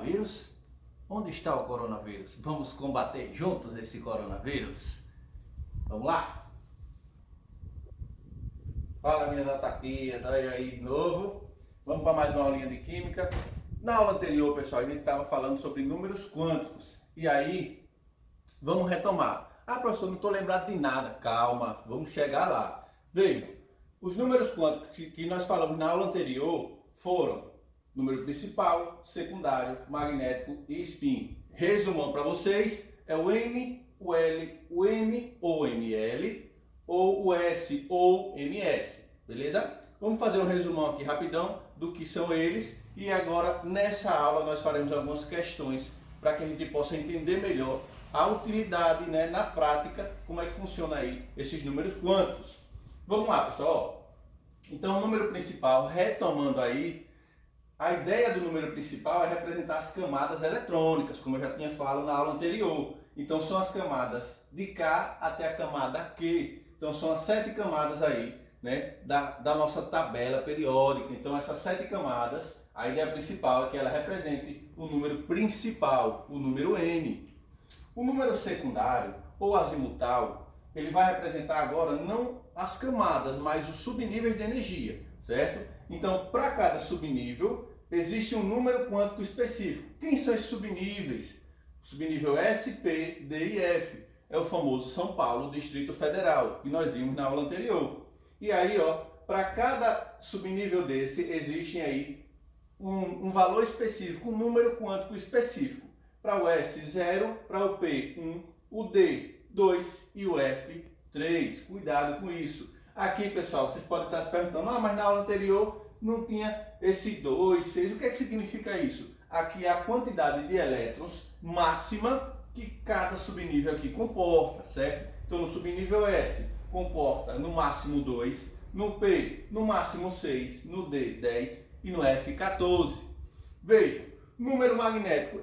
coronavírus? Onde está o coronavírus? Vamos combater juntos esse coronavírus? Vamos lá? Fala, minhas autarquias, olha aí de novo. Vamos para mais uma aulinha de química. Na aula anterior, pessoal, a gente estava falando sobre números quânticos. E aí, vamos retomar. Ah, professor, não estou lembrado de nada. Calma, vamos chegar lá. Veja, os números quânticos que nós falamos na aula anterior foram número principal, secundário, magnético e spin. Resumão para vocês, é o N, o L, o M ou ML, ou o S ou MS, beleza? Vamos fazer um resumão aqui rapidão do que são eles e agora nessa aula nós faremos algumas questões para que a gente possa entender melhor a utilidade, né, na prática, como é que funciona aí esses números quânticos. Vamos lá, pessoal. Então, o número principal, retomando aí, a ideia do número principal é representar as camadas eletrônicas, como eu já tinha falado na aula anterior. Então, são as camadas de K até a camada Q. Então, são as 7 camadas aí, né, da nossa tabela periódica. Então, essas 7 camadas, a ideia principal é que ela represente o número principal, o número N. O número secundário, ou azimutal, ele vai representar agora não as camadas, mas os subníveis de energia, certo? Então, para cada subnível, existe um número quântico específico. Quem são esses subníveis? O subnível S, P, D e F. É o famoso São Paulo, Distrito Federal, que nós vimos na aula anterior. E aí, ó, para cada subnível desse, existe aí um valor específico, um número quântico específico. Para o S, 0, para o P, 1, o D, 2 e o F, 3. Cuidado com isso. Aqui, pessoal, vocês podem estar se perguntando, mas na aula anterior não tinha esse 2, 6. O que é que significa isso? Aqui é a quantidade de elétrons máxima que cada subnível aqui comporta, certo? Então, no subnível S, comporta no máximo 2, no P, no máximo 6, no D, 10 e no F, 14. Veja, número magnético,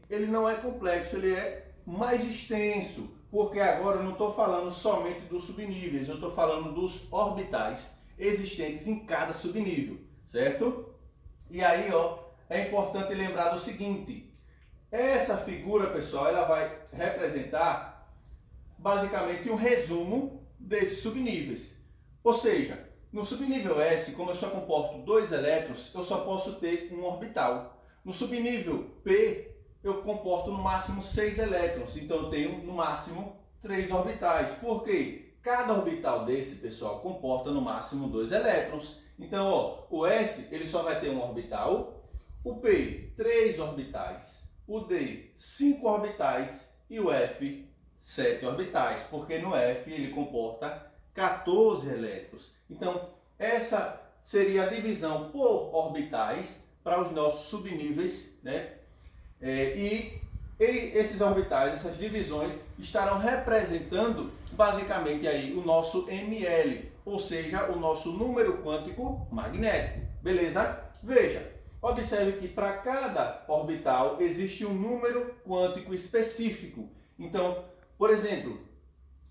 ele não é complexo, ele é mais extenso, porque agora eu não estou falando somente dos subníveis, eu estou falando dos orbitais existentes em cada subnível, certo? E aí, ó, é importante lembrar do seguinte, essa figura, pessoal, ela vai representar basicamente um resumo desses subníveis. Ou seja, no subnível S, como eu só comporto 2 elétrons, eu só posso ter um orbital. No subnível P, eu comporto no máximo 6 elétrons, então eu tenho no máximo 3 orbitais. Por quê? Cada orbital desse, pessoal, comporta no máximo 2 elétrons. Então, ó, o S ele só vai ter um orbital, o P 3 orbitais, o D 5 orbitais e o F 7 orbitais, porque no F ele comporta 14 elétrons. Então, essa seria a divisão por orbitais para os nossos subníveis, né? E esses orbitais, essas divisões, estarão representando basicamente aí o nosso ML, ou seja, o nosso número quântico magnético. Beleza? Veja, observe que para cada orbital existe um número quântico específico. Então, por exemplo,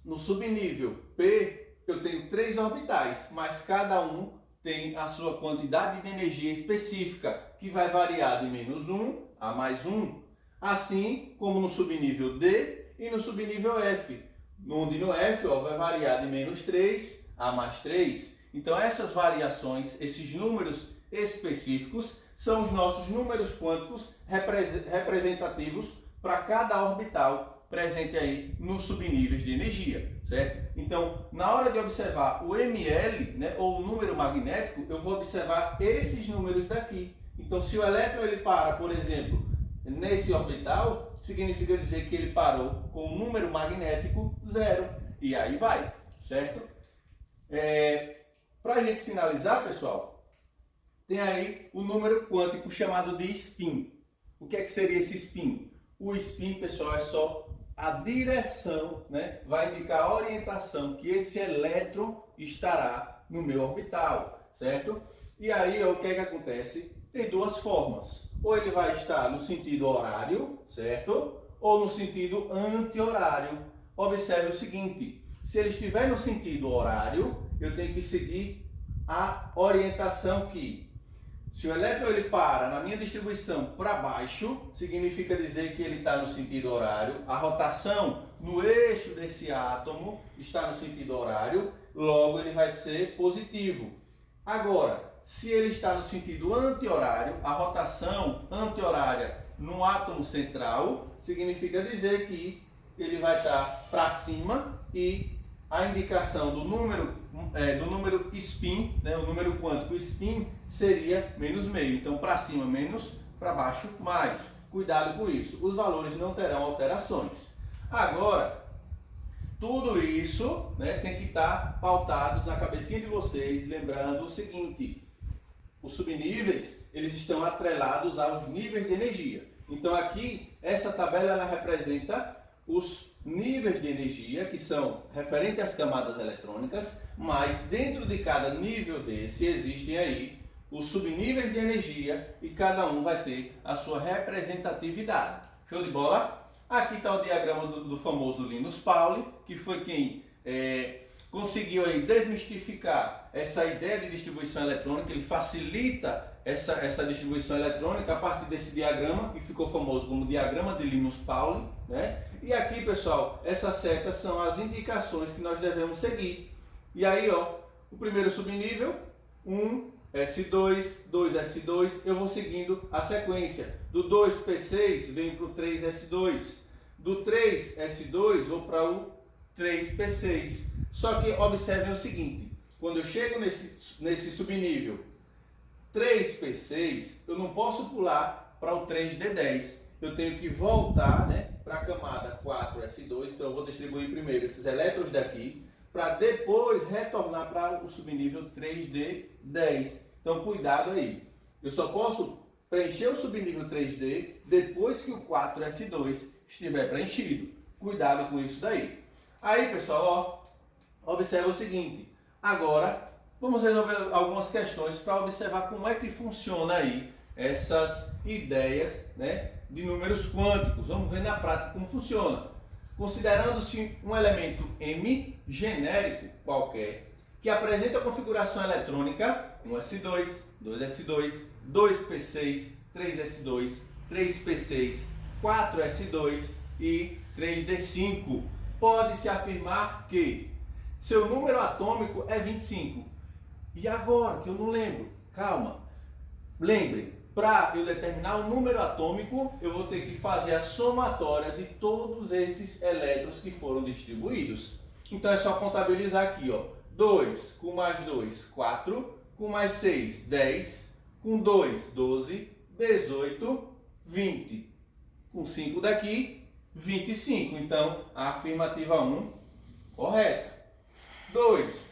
no subnível P, eu tenho 3 orbitais, mas cada um tem a sua quantidade de energia específica, que vai variar de -1 a +1, assim como no subnível D e no subnível F, onde no F, ó, vai variar de -3 a +3. Então essas variações, esses números específicos, são os nossos números quânticos representativos para cada orbital presente aí nos subníveis de energia, certo? Então, na hora de observar o ML, né, ou o número magnético, eu vou observar esses números daqui. Então, se o elétron ele para, por exemplo, nesse orbital, significa dizer que ele parou com o número magnético 0. E aí vai, certo? Para a gente finalizar, pessoal, tem aí o número quântico chamado de spin. O que é que seria esse spin? O spin, pessoal, é só a direção, né? Vai indicar a orientação que esse elétron estará no meu orbital, certo? E aí, ó, o que é que acontece? Tem duas formas. Ou ele vai estar no sentido horário, certo? Ou no sentido anti-horário. Observe o seguinte, se ele estiver no sentido horário, eu tenho que seguir a orientação que Se o elétron ele para na minha distribuição para baixo, significa dizer que ele está no sentido horário. A rotação no eixo desse átomo está no sentido horário, logo ele vai ser positivo. Agora, se ele está no sentido anti-horário, a rotação anti-horária no átomo central, significa dizer que ele vai estar para cima e a indicação do número spin, né, o número quântico spin, seria menos meio. Então, para cima menos, para baixo mais. Cuidado com isso. Os valores não terão alterações. Agora, tudo isso, né, tem que estar pautados na cabecinha de vocês, lembrando o seguinte: os subníveis, eles estão atrelados aos níveis de energia. Então, aqui, essa tabela ela representa os níveis de energia, que são referentes às camadas eletrônicas, mas dentro de cada nível desse existem aí os subníveis de energia e cada um vai ter a sua representatividade. Show de bola? Aqui está o diagrama do famoso Linus Pauling, que foi quem conseguiu aí desmistificar essa ideia de distribuição eletrônica. Ele facilita essa distribuição eletrônica a partir desse diagrama, que ficou famoso como diagrama de Linus Pauling, né? E aqui, pessoal, essas setas são as indicações que nós devemos seguir. E aí, ó, o primeiro subnível, 1S2, 2S2, eu vou seguindo a sequência. Do 2P6 vem para o 3S2. Do 3S2 vou para o 3P6. Só que observem o seguinte: quando eu chego nesse subnível 3P6, eu não posso pular para o 3D10. Eu tenho que voltar, né, para a camada 4S2. Então eu vou distribuir primeiro esses elétrons daqui, para depois retornar para o subnível 3D10. Então cuidado aí. Eu só posso preencher o subnível 3D depois que o 4S2 estiver preenchido. Cuidado com isso daí. Aí, pessoal, ó, observa o seguinte. Agora, vamos resolver algumas questões para observar como é que funciona aí essas ideias, né, de números quânticos. Vamos ver na prática como funciona. Considerando-se um elemento M genérico qualquer, que apresenta a configuração eletrônica 1S2, 2S2, 2P6, 3S2, 3P6, 4S2 e 3D5, pode-se afirmar que seu número atômico é 25. E agora, que eu não lembro, calma, lembre, para eu determinar o número atômico, eu vou ter que fazer a somatória de todos esses elétrons que foram distribuídos. Então é só contabilizar aqui, ó. 2 com mais 2, 4, com mais 6, 10, com 2, 12, 18, 20. Com 5 daqui, 25. Então, a afirmativa 1, correta. 2.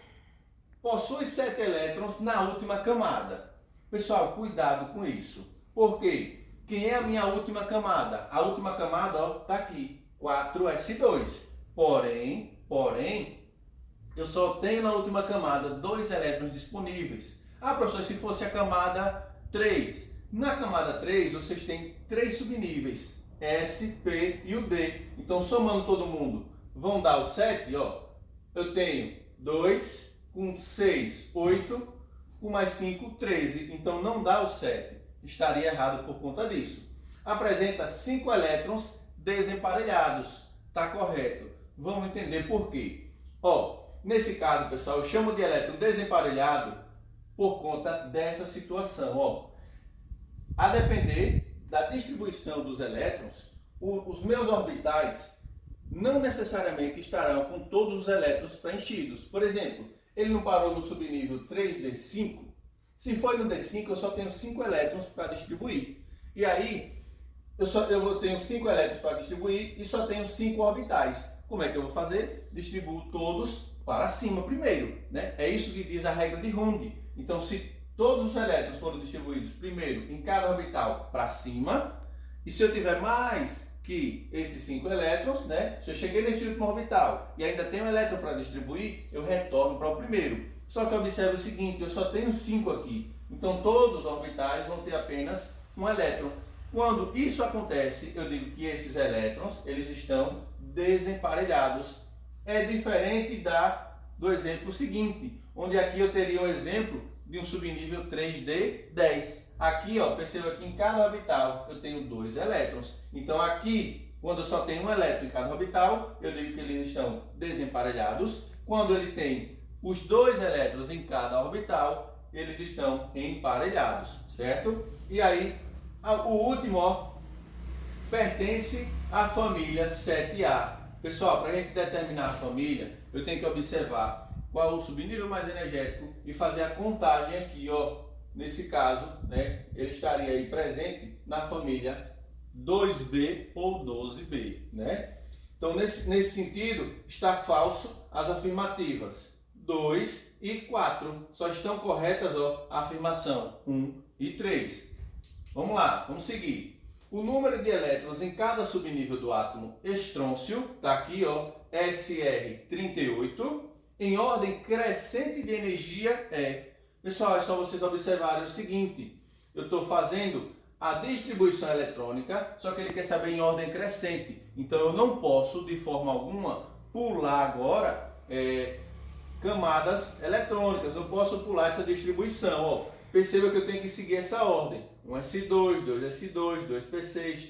Possui 7 elétrons na última camada. Pessoal, cuidado com isso. Por quê? Quem é a minha última camada? A última camada, ó, tá aqui, 4S2. Porém, eu só tenho na última camada 2 elétrons disponíveis. Ah, professor, se fosse a camada 3. Na camada 3, vocês têm 3 subníveis, S, P e o D. Então, somando todo mundo, vão dar o 7, ó. Eu tenho 2 com 6, 8, com mais 5, 13. Então, não dá o 7. Estaria errado por conta disso. Apresenta 5 elétrons desemparelhados. Está correto. Vamos entender por quê. Ó, nesse caso, pessoal, eu chamo de elétron desemparelhado por conta dessa situação. Ó, a depender da distribuição dos elétrons, os meus orbitais não necessariamente estarão com todos os elétrons preenchidos. Por exemplo, ele não parou no subnível 3D5. Se for no D5, eu só tenho 5 elétrons para distribuir. E aí, eu tenho 5 elétrons para distribuir e só tenho 5 orbitais. Como é que eu vou fazer? Distribuo todos para cima primeiro, né? É isso que diz a regra de Hund. Então, se todos os elétrons foram distribuídos primeiro em cada orbital para cima, e se eu tiver mais que esses 5 elétrons, né? Se eu cheguei nesse último orbital e ainda tenho um elétron para distribuir, eu retorno para o primeiro. Só que observe o seguinte, eu só tenho 5 aqui. Então todos os orbitais vão ter apenas um elétron. Quando isso acontece, eu digo que esses elétrons, eles estão desemparelhados. É diferente do exemplo seguinte, onde aqui eu teria um exemplo de um subnível 3D10. Aqui, ó, perceba que em cada orbital eu tenho 2 elétrons. Então aqui, quando eu só tenho um elétron em cada orbital, eu digo que eles estão desemparelhados. Quando ele tem os 2 elétrons em cada orbital, eles estão emparelhados, certo? E aí, o último, ó, pertence à família 7A. Pessoal, para a gente determinar a família, eu tenho que observar qual é o subnível mais energético e fazer a contagem aqui, ó. Nesse caso, né, ele estaria aí presente na família 2B ou 12B, né? Então, nesse sentido, está falso as afirmativas 2 e 4. Só estão corretas, ó, a afirmação 1 e 3. Vamos lá, vamos seguir. O número de elétrons em cada subnível do átomo estrôncio, está aqui, ó, SR38, em ordem crescente de energia é. Pessoal, é só vocês observarem o seguinte, eu estou fazendo a distribuição eletrônica, só que ele quer saber em ordem crescente. Então eu não posso, de forma alguma, pular agora camadas eletrônicas, não posso pular essa distribuição. Ó. Perceba que eu tenho que seguir essa ordem. 1s2, 2s2, 2p6,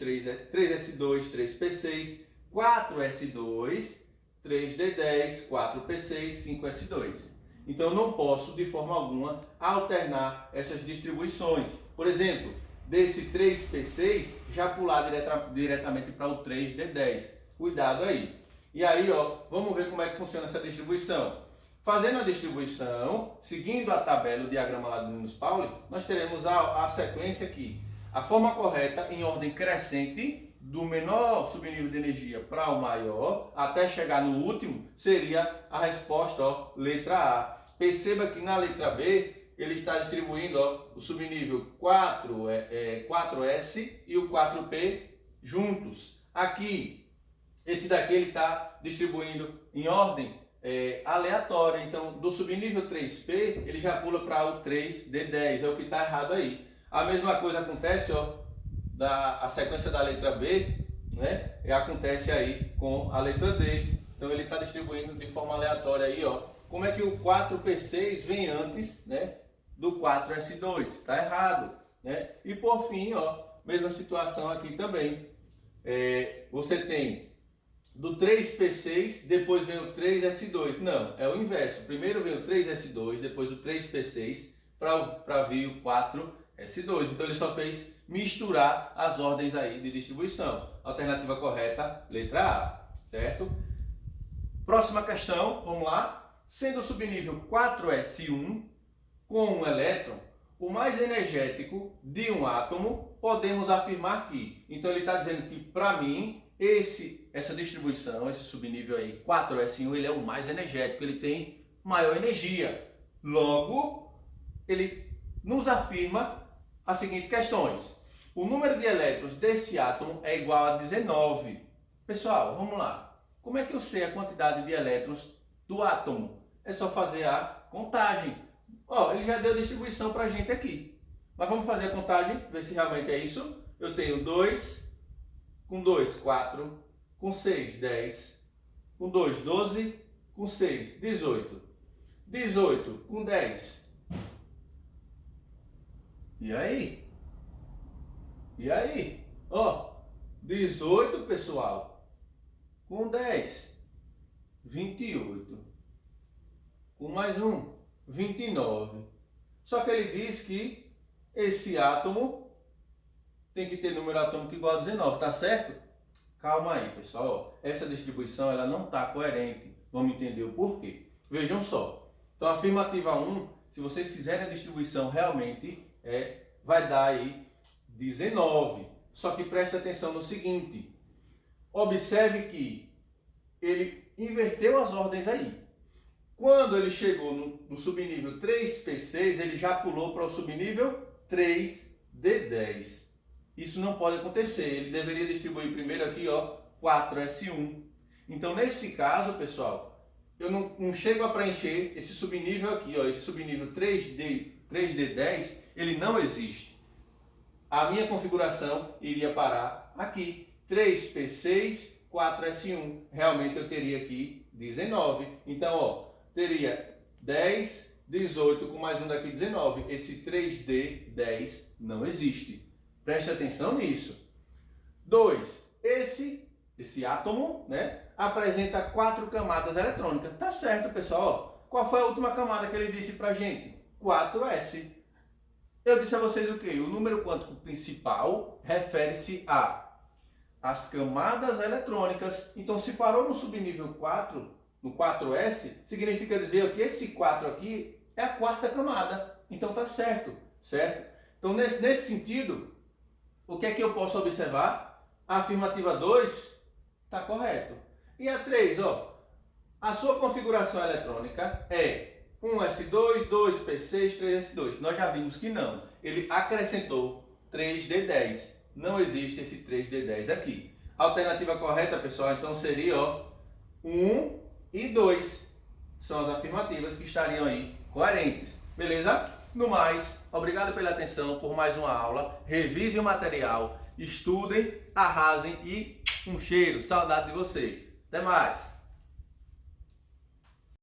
3s2, 3p6, 4s2, 3d10, 4p6, 5s2. Então eu não posso, de forma alguma, alternar essas distribuições. Por exemplo, desse 3p6, já pular diretamente para o 3d10. Cuidado aí. E aí, ó, vamos ver como é que funciona essa distribuição. Fazendo a distribuição, seguindo a tabela, o diagrama lá do Linus-Pauling, nós teremos a sequência aqui. A forma correta, em ordem crescente, do menor subnível de energia para o maior, até chegar no último, seria a resposta, ó, letra A. Perceba que na letra B, ele está distribuindo, ó, o subnível 4S e o 4P juntos. Aqui, esse daqui ele está distribuindo em ordem aleatória. Então, do subnível 3P, ele já pula para o 3D10. É o que está errado aí. A mesma coisa acontece, ó, a sequência da letra B, né? Acontece aí com a letra D. Então, ele está distribuindo de forma aleatória aí, ó. Como é que o 4P6 vem antes, né, do 4S2? Está errado, né? E por fim, ó, mesma situação aqui também. Você tem do 3P6, depois vem o 3S2. Não, é o inverso. Primeiro vem o 3S2, depois o 3P6, para vir o 4S2. Então ele só fez misturar as ordens aí de distribuição. Alternativa correta, letra A, certo? Próxima questão, vamos lá. Sendo o subnível 4S1 com um elétron, o mais energético de um átomo, podemos afirmar que. Então ele está dizendo que, para mim, essa distribuição, esse subnível aí, 4S1, ele é o mais energético, ele tem maior energia. Logo, ele nos afirma as seguintes questões. O número de elétrons desse átomo é igual a 19. Pessoal, vamos lá. Como é que eu sei a quantidade de elétrons do átomo? É só fazer a contagem. Ó, ele já deu distribuição para a gente aqui. Mas vamos fazer a contagem, ver se realmente é isso. Eu tenho 2, com 2, 4, com 6, 10, com 2, 12, com 6, 18. 18 com 10. E aí? E aí? Ó, 18, pessoal, com 10, 28. Com mais um, 29. Só que ele diz que esse átomo tem que ter número atômico igual a 19, tá certo? Calma aí, pessoal. Essa distribuição ela não está coerente. Vamos entender o porquê. Vejam só. Então, a afirmativa 1, se vocês fizerem a distribuição realmente, vai dar aí 19. Só que preste atenção no seguinte. Observe que ele inverteu as ordens aí. Quando ele chegou no subnível 3P6, ele já pulou para o subnível 3D10. Isso não pode acontecer. Ele deveria distribuir primeiro aqui, ó, 4S1. Então, nesse caso, pessoal, eu não chego a preencher esse subnível aqui, ó, esse subnível 3D10, ele não existe. A minha configuração iria parar aqui. 3P6, 4S1. Realmente eu teria aqui 19. Então, ó, teria 10, 18 com mais um daqui, 19. Esse 3D10 não existe. Preste atenção nisso. 2. Esse átomo, né, apresenta 4 camadas eletrônicas. Tá certo, pessoal? Ó, qual foi a última camada que ele disse pra gente? 4s. Eu disse a vocês o quê? O número quântico principal refere-se às camadas eletrônicas. Então, se parou no subnível 4, no 4s, significa dizer que esse 4 aqui é a quarta camada. Então, tá certo, certo? Então, nesse sentido, o que é que eu posso observar? A afirmativa 2 está correto. E a 3, ó, a sua configuração eletrônica é 1s2, 2p6, 3s2. Nós já vimos que não. Ele acrescentou 3d10. Não existe esse 3d10 aqui. A alternativa correta, pessoal, então seria, ó, 1 e 2. São as afirmativas que estariam aí coerentes. Beleza? No mais, obrigado pela atenção, por mais uma aula. Revise o material, estudem, arrasem e um cheiro. Saudade de vocês. Até mais!